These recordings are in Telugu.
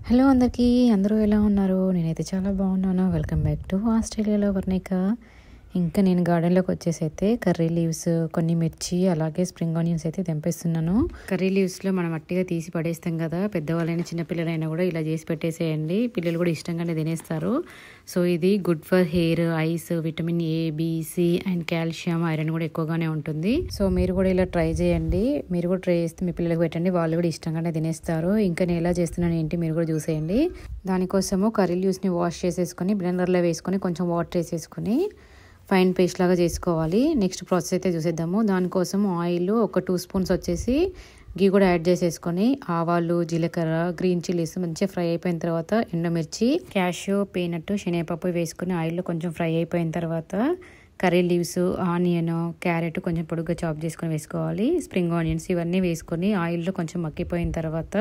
హలో అందరికీ అందరూ ఎలా ఉన్నారు? నేనైతే చాలా బాగున్నాను. వెల్కమ్ బ్యాక్ టు ఆస్ట్రేలియాలో వర్ణిక. ఇంకా నేను గార్డెన్లోకి వచ్చేసి అయితే కర్రీ లీవ్స్, కొన్ని మిర్చి, అలాగే స్ప్రింగ్ ఆనియన్స్ అయితే తెంపేస్తున్నాను. కర్రీ లీవ్స్లో మనం అట్టిగా తీసి పడేస్తాం కదా, పెద్దవాళ్ళైనా చిన్నపిల్లలైనా కూడా ఇలా చేసి పెట్టేసేయండి. పిల్లలు కూడా ఇష్టంగానే తినేస్తారు. సో ఇది good for hair, eyes, vitamin A, B, C and calcium, iron కూడా ఎక్కువగానే ఉంటుంది. సో మీరు కూడా ఇలా ట్రై చేయండి. మీరు కూడా ట్రై చేస్తే మీ పిల్లలకు పెట్టండి, వాళ్ళు కూడా ఇష్టంగానే తినేస్తారు. ఇంకా నేను ఎలా చేస్తున్నాను ఏంటి మీరు కూడా చూసేయండి. దానికోసము కర్రీ లీవ్స్ని వాష్ చేసేసుకొని బ్లెండర్లో వేసుకొని కొంచెం వాటర్ వేసేసుకొని ఫైన్ పేస్ట్ లాగా చేసుకోవాలి. నెక్స్ట్ ప్రాసెస్ అయితే చూసేద్దాము. దానికోసం ఆయిల్ ఒక 2 స్పూన్స్ వచ్చేసి గీ కూడా యాడ్ చేసేసుకొని ఆవాలు, జీలకర్ర, గ్రీన్ చిల్లీస్ మంచిగా ఫ్రై అయిపోయిన తర్వాత ఎండుమిర్చి, క్యాషు, పీనట్, శనగపప్పు వేసుకుని ఆయిల్లో కొంచెం ఫ్రై అయిపోయిన తర్వాత కర్రీ లీవ్స్, ఆనియన్, క్యారెట్ కొంచెం పొడుగ్గా చాప్ చేసుకొని వేసుకోవాలి. స్ప్రింగ్ ఆనియన్స్ ఇవన్నీ వేసుకొని ఆయిల్లో కొంచెం మగ్గిపోయిన తర్వాత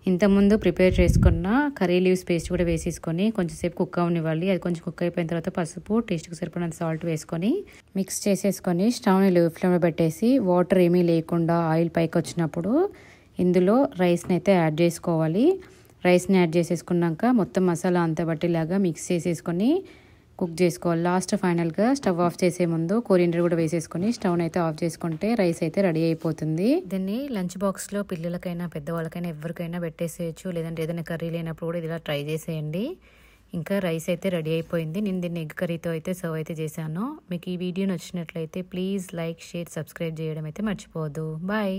ఇంతకుముందు ప్రిపేర్ చేసుకున్న కర్రీ లీవ్స్ పేస్ట్ కూడా వేసేసుకొని కొంచెంసేపు కుక్ అవనివ్వాలి. అది కొంచెం కుక్ అయిపోయిన తర్వాత పసుపు, టేస్ట్కి సరిపడినంత సాల్ట్ వేసుకొని మిక్స్ చేసేసుకొని స్టవ్ని లో ఫ్లేమ్లో పెట్టేసి వాటర్ ఏమీ లేకుండా ఆయిల్ పైకి వచ్చినప్పుడు ఇందులో రైస్ని అయితే యాడ్ చేసుకోవాలి. రైస్ని యాడ్ చేసేసుకున్నాక మొత్తం మసాలా అంతా బట్టిలాగా మిక్స్ చేసేసుకొని కుక్ చేసుకోవాలి. లాస్ట్ ఫైనల్గా స్టవ్ ఆఫ్ చేసే ముందు కొరియండర్ కూడా వేసేసుకొని స్టవ్ని అయితే ఆఫ్ చేసుకుంటే రైస్ అయితే రెడీ అయిపోతుంది. దీన్ని లంచ్ బాక్స్లో పిల్లలకైనా పెద్దవాళ్ళకైనా ఎవరికైనా పెట్టేసేయచ్చు, లేదంటే ఏదైనా కర్రీ లేనప్పుడు కూడా ఇలా ట్రై చేసేయండి. ఇంకా రైస్ అయితే రెడీ అయిపోయింది. నేను దీన్ని ఎగ్ కర్రీతో అయితే సర్వ్ అయితే చేశాను. మీకు ఈ వీడియో నచ్చినట్లయితే ప్లీజ్ లైక్, షేర్, సబ్స్క్రైబ్ చేయడం అయితే మర్చిపోవద్దు. బాయ్.